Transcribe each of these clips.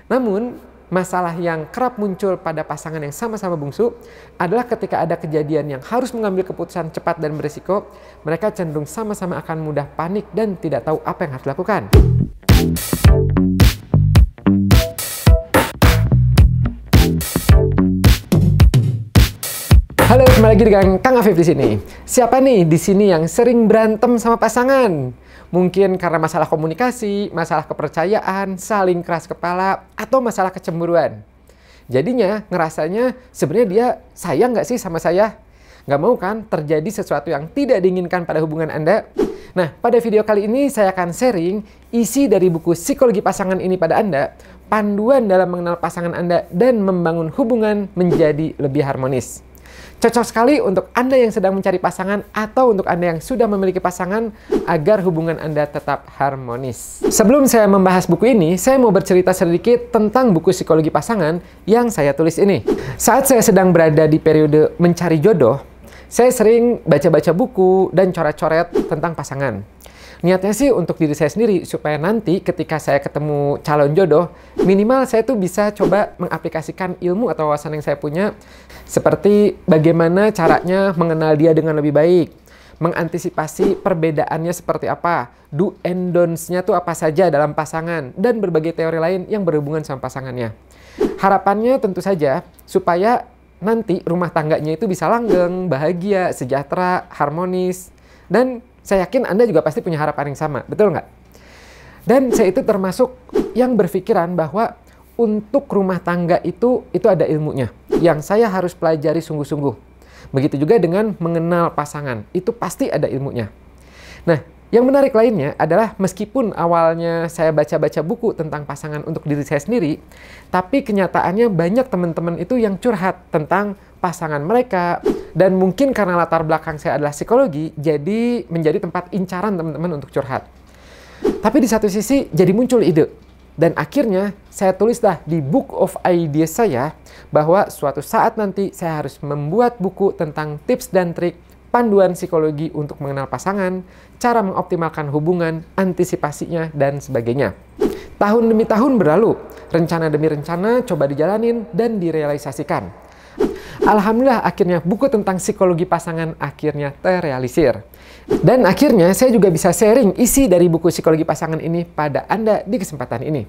Namun, masalah yang kerap muncul pada pasangan yang sama-sama bungsu adalah ketika ada kejadian yang harus mengambil keputusan cepat dan berisiko, mereka cenderung sama-sama akan mudah panik dan tidak tahu apa yang harus dilakukan. Halo, kembali lagi dengan Kang Afif di sini. Siapa nih di sini yang sering berantem sama pasangan? Mungkin karena masalah komunikasi, masalah kepercayaan, saling keras kepala, atau masalah kecemburuan. Jadinya ngerasanya sebenarnya dia sayang nggak sih sama saya? Nggak mau kan terjadi sesuatu yang tidak diinginkan pada hubungan Anda? Nah, pada video kali ini saya akan sharing isi dari buku Psikologi Pasangan ini pada Anda, panduan dalam mengenal pasangan Anda dan membangun hubungan menjadi lebih harmonis. Cocok sekali untuk Anda yang sedang mencari pasangan atau untuk Anda yang sudah memiliki pasangan agar hubungan Anda tetap harmonis. Sebelum saya membahas buku ini, saya mau bercerita sedikit tentang buku Psikologi Pasangan yang saya tulis ini. Saat saya sedang berada di periode mencari jodoh, saya sering baca-baca buku dan coret-coret tentang pasangan. Niatnya sih untuk diri saya sendiri, supaya nanti ketika saya ketemu calon jodoh, minimal saya tuh bisa coba mengaplikasikan ilmu atau wawasan yang saya punya, seperti bagaimana caranya mengenal dia dengan lebih baik, mengantisipasi perbedaannya seperti apa, do and don'ts-nya tuh apa saja dalam pasangan, dan berbagai teori lain yang berhubungan sama pasangannya. Harapannya tentu saja supaya nanti rumah tangganya itu bisa langgeng, bahagia, sejahtera, harmonis, dan saya yakin Anda juga pasti punya harapan yang sama, betul nggak? Dan saya itu termasuk yang berpikiran bahwa untuk rumah tangga itu ada ilmunya, yang saya harus pelajari sungguh-sungguh. Begitu juga dengan mengenal pasangan, itu pasti ada ilmunya. Nah, yang menarik lainnya adalah meskipun awalnya saya baca-baca buku tentang pasangan untuk diri saya sendiri, tapi kenyataannya banyak teman-teman itu yang curhat tentang pasangan mereka, dan mungkin karena latar belakang saya adalah psikologi, jadi menjadi tempat incaran teman-teman untuk curhat. Tapi di satu sisi jadi muncul ide, dan akhirnya saya tulislah di Book of Ideas saya bahwa suatu saat nanti saya harus membuat buku tentang tips dan trik panduan psikologi untuk mengenal pasangan, cara mengoptimalkan hubungan, antisipasinya, dan sebagainya. Tahun demi tahun berlalu, rencana demi rencana coba dijalanin dan direalisasikan. Alhamdulillah akhirnya buku tentang psikologi pasangan akhirnya terrealisir. Dan akhirnya saya juga bisa sharing isi dari buku Psikologi Pasangan ini pada Anda di kesempatan ini.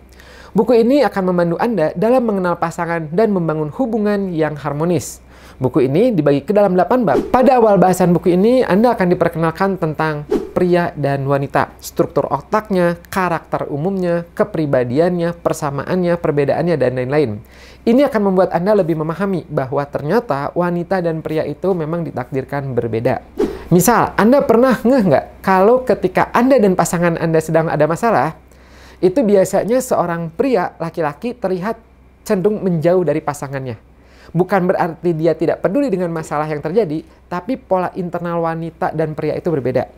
Buku ini akan membantu Anda dalam mengenal pasangan dan membangun hubungan yang harmonis. Buku ini dibagi ke dalam 8 bab. Pada awal bahasan buku ini, Anda akan diperkenalkan tentang pria dan wanita, struktur otaknya, karakter umumnya, kepribadiannya, persamaannya, perbedaannya, dan lain-lain. Ini akan membuat Anda lebih memahami bahwa ternyata wanita dan pria itu memang ditakdirkan berbeda. Misal, Anda pernah ngeh nggak kalau ketika Anda dan pasangan Anda sedang ada masalah, itu biasanya seorang pria laki-laki terlihat cenderung menjauh dari pasangannya. Bukan berarti dia tidak peduli dengan masalah yang terjadi, tapi pola internal wanita dan pria itu berbeda.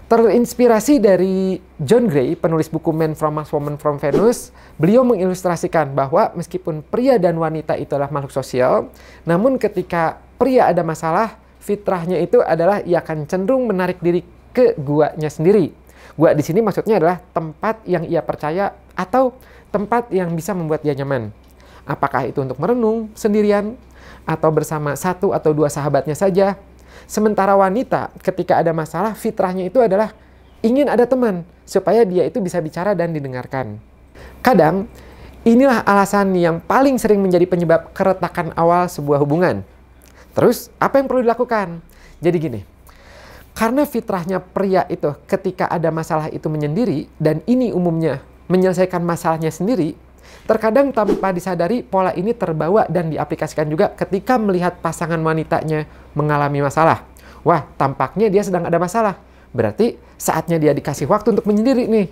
Terinspirasi dari John Gray, penulis buku Man from Mars, Woman from Venus, beliau mengilustrasikan bahwa meskipun pria dan wanita itu adalah makhluk sosial, namun ketika pria ada masalah, fitrahnya itu adalah ia akan cenderung menarik diri ke guanya sendiri. Gua di sini maksudnya adalah tempat yang ia percaya atau tempat yang bisa membuat dia nyaman. Apakah itu untuk merenung sendirian atau bersama satu atau dua sahabatnya saja. Sementara wanita ketika ada masalah, fitrahnya itu adalah ingin ada teman supaya dia itu bisa bicara dan didengarkan. Kadang inilah alasan yang paling sering menjadi penyebab keretakan awal sebuah hubungan. Terus apa yang perlu dilakukan? Jadi gini, karena fitrahnya pria itu ketika ada masalah itu menyendiri, dan ini umumnya menyelesaikan masalahnya sendiri, terkadang tanpa disadari pola ini terbawa dan diaplikasikan juga ketika melihat pasangan wanitanya mengalami masalah. Wah, tampaknya dia sedang ada masalah. Berarti saatnya dia dikasih waktu untuk menyendiri nih.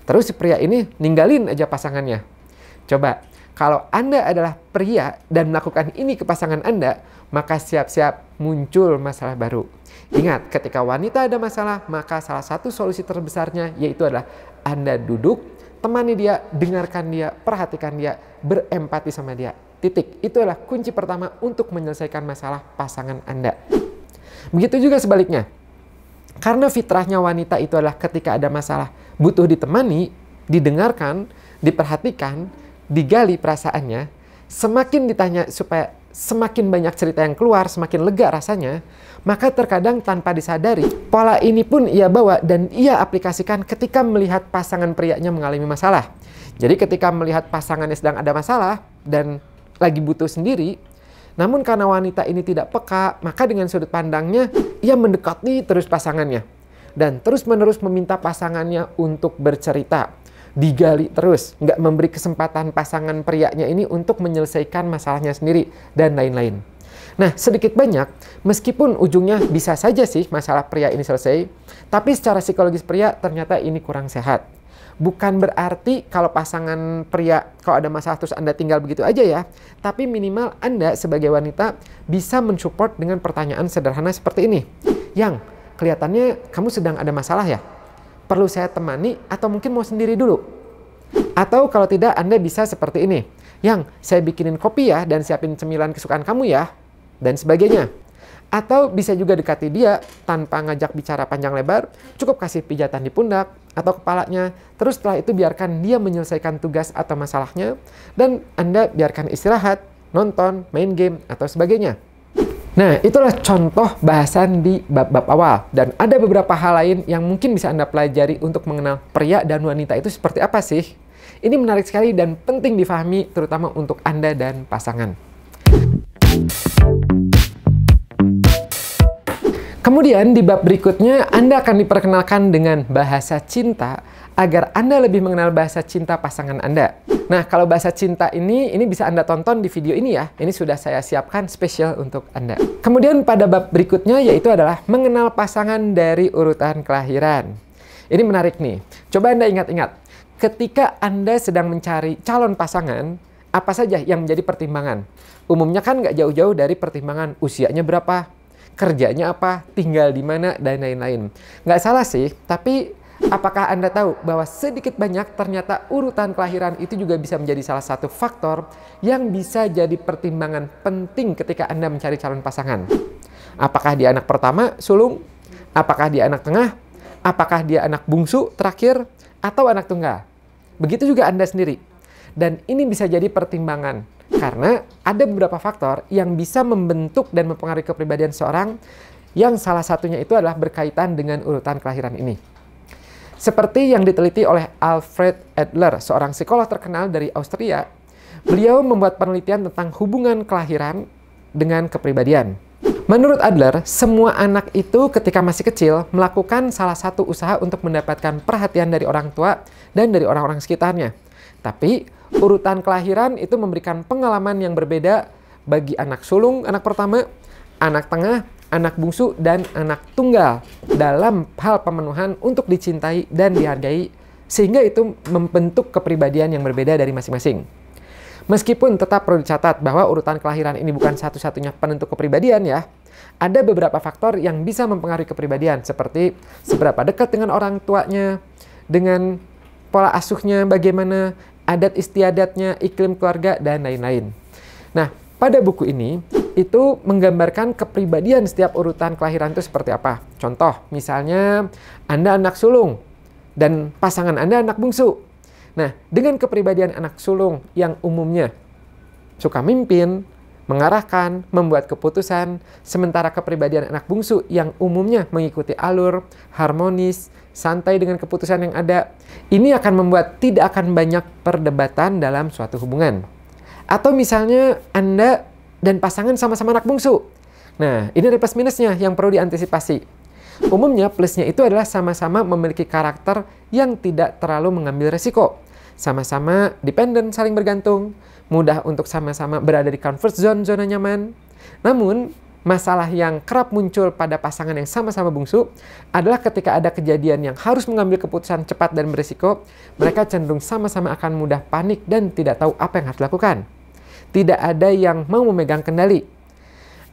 Terus si pria ini ninggalin aja pasangannya. Coba, kalau Anda adalah pria dan melakukan ini ke pasangan Anda, maka siap-siap muncul masalah baru. Ingat, ketika wanita ada masalah, maka salah satu solusi terbesarnya yaitu adalah Anda duduk, temani dia, dengarkan dia, perhatikan dia, berempati sama dia. Titik. Itu adalah kunci pertama untuk menyelesaikan masalah pasangan Anda. Begitu juga sebaliknya. Karena fitrahnya wanita itu adalah ketika ada masalah, butuh ditemani, didengarkan, diperhatikan, digali perasaannya, semakin ditanya supaya semakin banyak cerita yang keluar, semakin lega rasanya, maka terkadang tanpa disadari, pola ini pun ia bawa dan ia aplikasikan ketika melihat pasangan prianya mengalami masalah. Jadi ketika melihat pasangannya sedang ada masalah dan lagi butuh sendiri, namun karena wanita ini tidak peka, maka dengan sudut pandangnya, ia mendekati terus pasangannya. Dan terus-menerus meminta pasangannya untuk bercerita. Digali terus, nggak memberi kesempatan pasangan prianya ini untuk menyelesaikan masalahnya sendiri, dan lain-lain. Nah, sedikit banyak, meskipun ujungnya bisa saja sih masalah pria ini selesai, tapi secara psikologis pria ternyata ini kurang sehat. Bukan berarti kalau pasangan pria, kalau ada masalah terus Anda tinggal begitu aja ya. Tapi minimal Anda sebagai wanita bisa mensupport dengan pertanyaan sederhana seperti ini. Yang kelihatannya kamu sedang ada masalah ya? Perlu saya temani atau mungkin mau sendiri dulu? Atau kalau tidak Anda bisa seperti ini. Yang saya bikinin kopi ya dan siapin cemilan kesukaan kamu ya. Dan sebagainya. Atau bisa juga dekati dia tanpa ngajak bicara panjang lebar, cukup kasih pijatan di pundak atau kepalanya, terus setelah itu biarkan dia menyelesaikan tugas atau masalahnya, dan Anda biarkan istirahat, nonton, main game, atau sebagainya. Nah, itulah contoh bahasan di bab-bab awal, dan ada beberapa hal lain yang mungkin bisa Anda pelajari untuk mengenal pria dan wanita itu seperti apa sih. Ini menarik sekali dan penting difahami, terutama untuk Anda dan pasangan. Kemudian di bab berikutnya Anda akan diperkenalkan dengan bahasa cinta agar Anda lebih mengenal bahasa cinta pasangan Anda. Nah, kalau bahasa cinta ini bisa Anda tonton di video ini ya. Ini sudah saya siapkan spesial untuk Anda. Kemudian pada bab berikutnya yaitu adalah mengenal pasangan dari urutan kelahiran. Ini menarik nih. Coba Anda ingat-ingat. Ketika Anda sedang mencari calon pasangan, apa saja yang menjadi pertimbangan? Umumnya kan nggak jauh-jauh dari pertimbangan usianya berapa, kerjanya apa, tinggal di mana, dan lain-lain. Nggak salah sih, tapi apakah Anda tahu bahwa sedikit banyak ternyata urutan kelahiran itu juga bisa menjadi salah satu faktor yang bisa jadi pertimbangan penting ketika Anda mencari calon pasangan? Apakah dia anak pertama, sulung? Apakah dia anak tengah? Apakah dia anak bungsu, terakhir? Atau anak tunggal? Begitu juga Anda sendiri. Dan ini bisa jadi pertimbangan. Karena ada beberapa faktor yang bisa membentuk dan mempengaruhi kepribadian seorang, yang salah satunya itu adalah berkaitan dengan urutan kelahiran ini. Seperti yang diteliti oleh Alfred Adler, seorang psikolog terkenal dari Austria, beliau membuat penelitian tentang hubungan kelahiran dengan kepribadian. Menurut Adler, semua anak itu ketika masih kecil melakukan salah satu usaha untuk mendapatkan perhatian dari orang tua dan dari orang-orang sekitarnya. Tapi urutan kelahiran itu memberikan pengalaman yang berbeda bagi anak sulung, anak pertama, anak tengah, anak bungsu, dan anak tunggal dalam hal pemenuhan untuk dicintai dan dihargai, sehingga itu membentuk kepribadian yang berbeda dari masing-masing. Meskipun tetap perlu dicatat bahwa urutan kelahiran ini bukan satu-satunya penentu kepribadian ya, ada beberapa faktor yang bisa mempengaruhi kepribadian, seperti seberapa dekat dengan orang tuanya, dengan pola asuhnya bagaimana, adat istiadatnya, iklim keluarga, dan lain-lain. Nah, pada buku ini, itu menggambarkan kepribadian setiap urutan kelahiran itu seperti apa. Contoh, misalnya Anda anak sulung, dan pasangan Anda anak bungsu. Nah, dengan kepribadian anak sulung yang umumnya suka mimpin, mengarahkan, membuat keputusan, sementara kepribadian anak bungsu yang umumnya mengikuti alur, harmonis, santai dengan keputusan yang ada, ini akan membuat tidak akan banyak perdebatan dalam suatu hubungan. Atau misalnya Anda dan pasangan sama-sama anak bungsu. Nah, ini ada plus minusnya yang perlu diantisipasi. Umumnya plusnya itu adalah sama-sama memiliki karakter yang tidak terlalu mengambil resiko. Sama-sama dependen, saling bergantung, mudah untuk sama-sama berada di comfort zone, zona nyaman. Namun, masalah yang kerap muncul pada pasangan yang sama-sama bungsu adalah ketika ada kejadian yang harus mengambil keputusan cepat dan berisiko, mereka cenderung sama-sama akan mudah panik dan tidak tahu apa yang harus dilakukan. Tidak ada yang mau memegang kendali.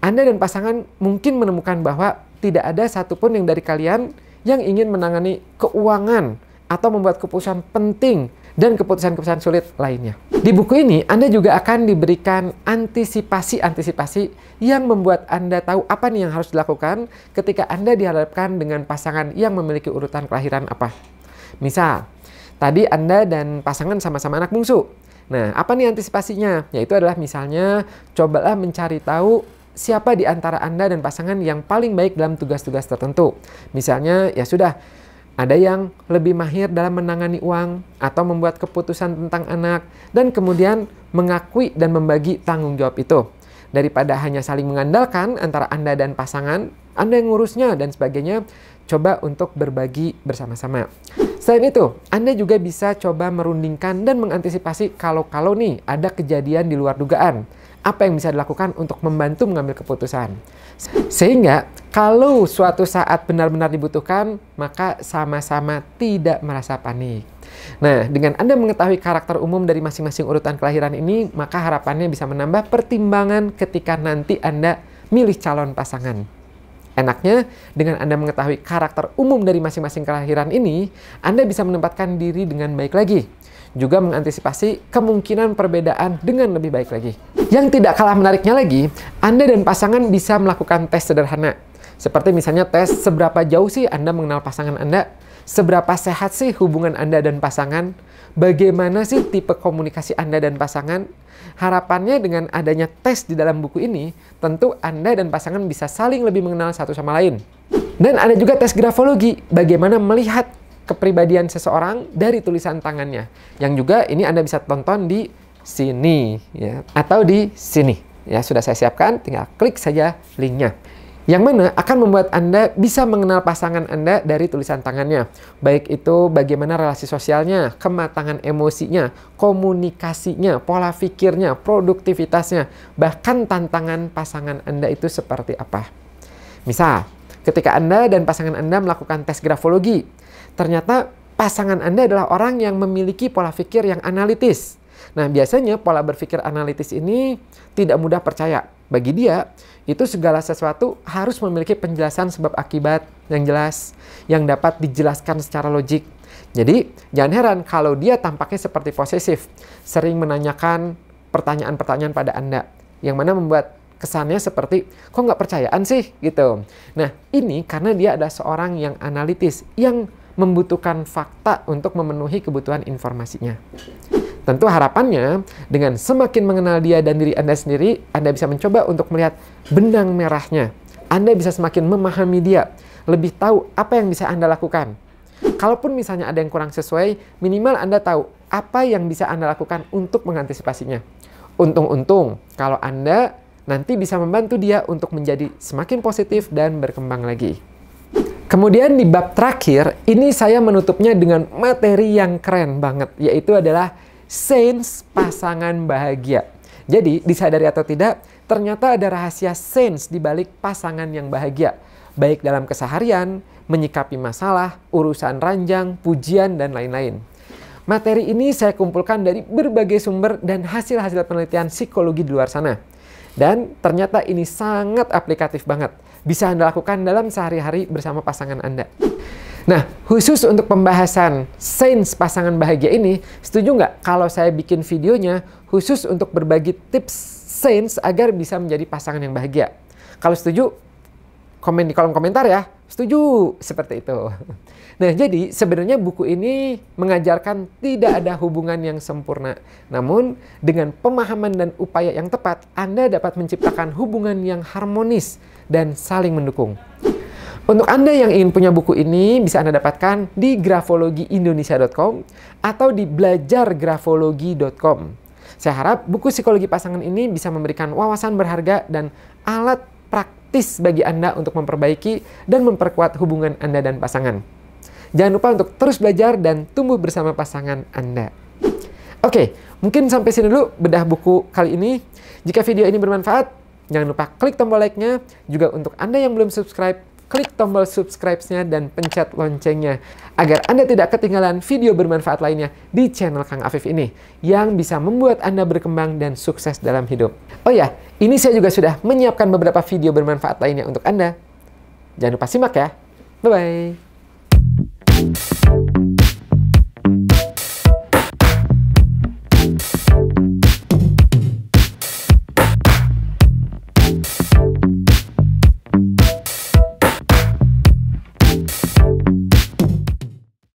Anda dan pasangan mungkin menemukan bahwa tidak ada satupun yang dari kalian yang ingin menangani keuangan atau membuat keputusan penting dan keputusan-keputusan sulit lainnya. Di buku ini, Anda juga akan diberikan antisipasi-antisipasi yang membuat Anda tahu apa nih yang harus dilakukan ketika Anda dihadapkan dengan pasangan yang memiliki urutan kelahiran apa. Misal, tadi Anda dan pasangan sama-sama anak bungsu. Nah, apa nih antisipasinya? Yaitu adalah misalnya, cobalah mencari tahu siapa di antara Anda dan pasangan yang paling baik dalam tugas-tugas tertentu. Misalnya, ya sudah, ada yang lebih mahir dalam menangani uang atau membuat keputusan tentang anak, dan kemudian mengakui dan membagi tanggung jawab itu. Daripada hanya saling mengandalkan antara Anda dan pasangan, Anda yang ngurusnya dan sebagainya, coba untuk berbagi bersama-sama. Selain itu, Anda juga bisa coba merundingkan dan mengantisipasi kalau nih ada kejadian di luar dugaan. Apa yang bisa dilakukan untuk membantu mengambil keputusan. Sehingga kalau suatu saat benar-benar dibutuhkan, maka sama-sama tidak merasa panik. Nah, dengan Anda mengetahui karakter umum dari masing-masing urutan kelahiran ini, maka harapannya bisa menambah pertimbangan ketika nanti Anda milih calon pasangan. Enaknya, dengan Anda mengetahui karakter umum dari masing-masing kelahiran ini, Anda bisa menempatkan diri dengan baik lagi. Juga mengantisipasi kemungkinan perbedaan dengan lebih baik lagi. Yang tidak kalah menariknya lagi, Anda dan pasangan bisa melakukan tes sederhana. Seperti misalnya tes seberapa jauh sih Anda mengenal pasangan Anda, seberapa sehat sih hubungan Anda dan pasangan, bagaimana sih tipe komunikasi Anda dan pasangan. Harapannya dengan adanya tes di dalam buku ini, tentu Anda dan pasangan bisa saling lebih mengenal satu sama lain. Dan ada juga tes grafologi, bagaimana melihat kepribadian seseorang dari tulisan tangannya. Yang juga ini Anda bisa tonton di sini, ya, atau di sini. Ya, sudah saya siapkan, tinggal klik saja linknya. Yang mana akan membuat Anda bisa mengenal pasangan Anda dari tulisan tangannya. Baik itu bagaimana relasi sosialnya, kematangan emosinya, komunikasinya, pola pikirnya, produktivitasnya, bahkan tantangan pasangan Anda itu seperti apa. Misal, ketika Anda dan pasangan Anda melakukan tes grafologi, ternyata pasangan Anda adalah orang yang memiliki pola pikir yang analitis. Nah, biasanya pola berpikir analitis ini tidak mudah percaya. Bagi dia, itu segala sesuatu harus memiliki penjelasan sebab akibat yang jelas, yang dapat dijelaskan secara logik. Jadi, jangan heran kalau dia tampaknya seperti posesif, sering menanyakan pertanyaan-pertanyaan pada Anda, yang mana membuat kesannya seperti, kok nggak percayaan sih? Gitu. Nah, ini karena dia adalah seorang yang analitis, yang membutuhkan fakta untuk memenuhi kebutuhan informasinya. Tentu harapannya, dengan semakin mengenal dia dan diri Anda sendiri, Anda bisa mencoba untuk melihat benang merahnya. Anda bisa semakin memahami dia, lebih tahu apa yang bisa Anda lakukan. Kalaupun misalnya ada yang kurang sesuai, minimal Anda tahu apa yang bisa Anda lakukan untuk mengantisipasinya. Untung-untung, kalau Anda nanti bisa membantu dia untuk menjadi semakin positif dan berkembang lagi. Kemudian di bab terakhir, ini saya menutupnya dengan materi yang keren banget, yaitu adalah sains pasangan bahagia. Jadi, disadari atau tidak, ternyata ada rahasia sains di balik pasangan yang bahagia. Baik dalam keseharian, menyikapi masalah, urusan ranjang, pujian, dan lain-lain. Materi ini saya kumpulkan dari berbagai sumber dan hasil-hasil penelitian psikologi di luar sana. Dan ternyata ini sangat aplikatif banget. Bisa Anda lakukan dalam sehari-hari bersama pasangan Anda. Nah, khusus untuk pembahasan sains pasangan bahagia ini, setuju nggak kalau saya bikin videonya khusus untuk berbagi tips sains agar bisa menjadi pasangan yang bahagia? Kalau setuju, komen di kolom komentar ya. Setuju, seperti itu. Nah, jadi sebenarnya buku ini mengajarkan tidak ada hubungan yang sempurna. Namun, dengan pemahaman dan upaya yang tepat, Anda dapat menciptakan hubungan yang harmonis dan saling mendukung. Untuk Anda yang ingin punya buku ini, bisa Anda dapatkan di grafologiindonesia.com atau di belajargrafologi.com. Saya harap buku psikologi pasangan ini bisa memberikan wawasan berharga dan alat praktis bagi Anda untuk memperbaiki dan memperkuat hubungan Anda dan pasangan. Jangan lupa untuk terus belajar dan tumbuh bersama pasangan Anda. Oke, mungkin sampai sini dulu bedah buku kali ini. Jika video ini bermanfaat, jangan lupa klik tombol like-nya. Juga untuk Anda yang belum subscribe, klik tombol subscribe-nya dan pencet loncengnya agar Anda tidak ketinggalan video bermanfaat lainnya di channel Kang Afif ini yang bisa membuat Anda berkembang dan sukses dalam hidup. Oh ya, ini saya juga sudah menyiapkan beberapa video bermanfaat lainnya untuk Anda. Jangan lupa simak ya. Bye-bye.